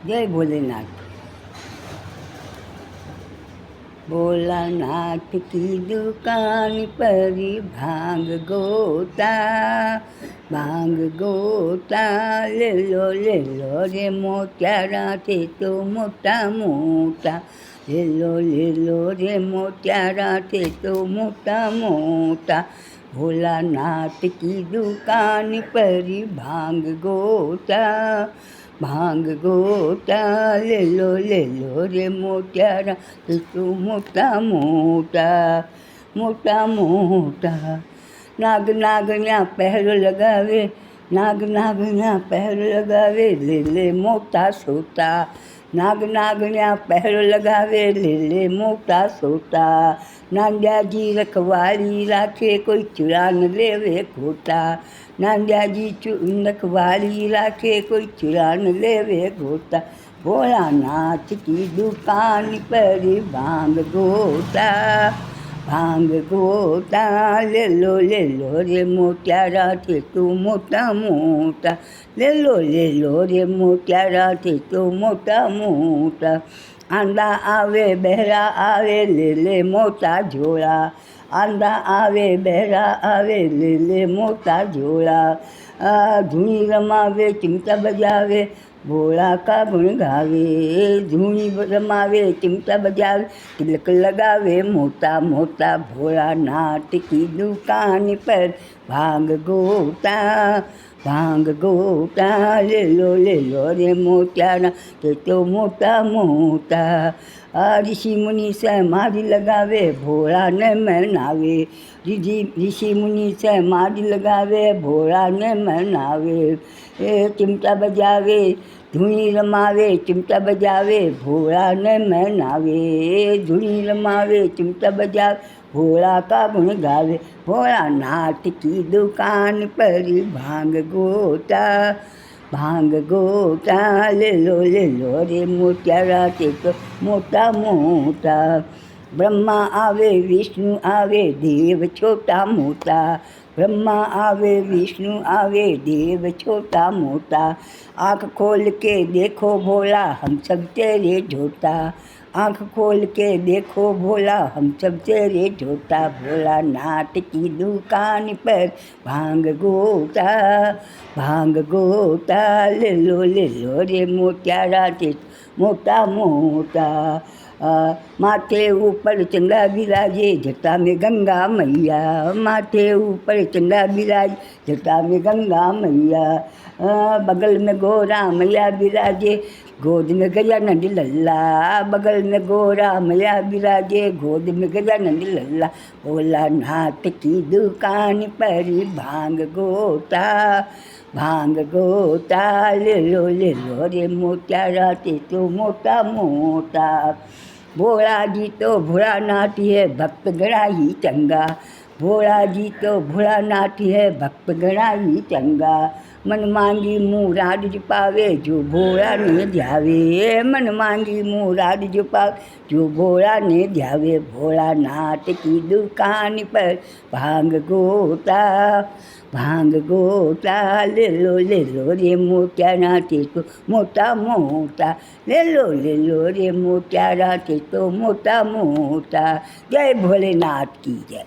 जय भोलेनाथ। भोलानाथ की दुकान पर भांग गोता, भांग गोता ले लो रे मोत्यारा थे तो मोटा मोटा, ले लो रे मोत्यारा थे तो मोटा मोटा। भोलानाथ की दुकान पर भांग गोता, भांग गोता ले लो रे मोत्यारा तो मोटा मोटा, मोटा मोटा। नाग नागण्या पहर लगावे, नाग नागण्या पहर लगावे ले मोटा सोता, नाग नागण्या पहर लगावे ले मोटा सोता। नांद्या जी रखवाली राखे कोई चुरा न लेवे खोटा, नांद्या जी रखवाली राखे कोई चुरा न लेवे खोटा। भोलानाथ की दुकान पर भांग गोता, भांग गोता ले लो रे मोत्यारा थे तो मोटा मोटा, ले लो रे मोत्यारा थे तो मोटा मोटा। आंदा आवे बहरा आवे ले मोटा झोला, आंदा आवे बहरा आवे ले मोटा झोला। धुनी रमावे चिमटा बजावे भोला का गुण गावे, धुनी रमावे चिमटा बजावे तिलक लगावे मोटा मोटा। भोलानाथ की दुकान पर भांग गोता, भांग गोता ले लो रे मोत्यारा तो मोटा मोटा। ऋषि मुनि समाधि लगावे भोला ने मनावे, ऋषि मुनि समाधि लगावे भोला ने मनावे। चिमटा बजावे धुनी रमावे चिमटा बजावे भोला ने मनावे, धुनी रमावे चिमटा बजावे भोला का गुण गावे। भोलानाथ की दुकान पर भांग गोता, भांग गोता ले लो रे मोत्यारा थे तो मोटा मोटा। ब्रह्मा आवे विष्णु आवे देव छोटा मोटा, ब्रह्मा आवे विष्णु आवे देव छोटा मोटा। आँख खोल के देखो भोला हम सब तेरे झोटा, आँख खोल के देखो भोला हम सब तेरे झोटा। भोलानाथ की दुकान पर भांग गोता, भांग गोता ले लो रे मोत्यारा थे मोटा मोटा। माथे ऊपर चंदा बिराजे जटा में गंगा मैया, माथे ऊपर चंदा बिराजे जटा में गंगा मैया। बगल में गोरा मैया बिराजे गोद में गजानंद लल्ला, बगल में गोरा मैया बिराजे गोद में गजानंद लल्ला। भोलानाथ की दुकान पर भांग गोता, भांग गोता ले लो रे मोत्यारा थे तो मोटा मोटा। भोला जी तो भोलानाथ है भक्त गणा ही चंगा, भोला जी तो भोलानाथ है भक्त गणा ही चंगा। मन मांगी मुराद जो पावे जो भोला ने ध्यावे, मन मांगी मुराद जो पावे जो भोला ने ध्यावे। भोलानाथ की दुकान पर भांग गोता, भांग गोता ले लो रे मोत्यारा थे तो मोटा मोटा, ले लो रे मोत्यारा थे तो मोटा मोटा। जय भोलेनाथ की जय।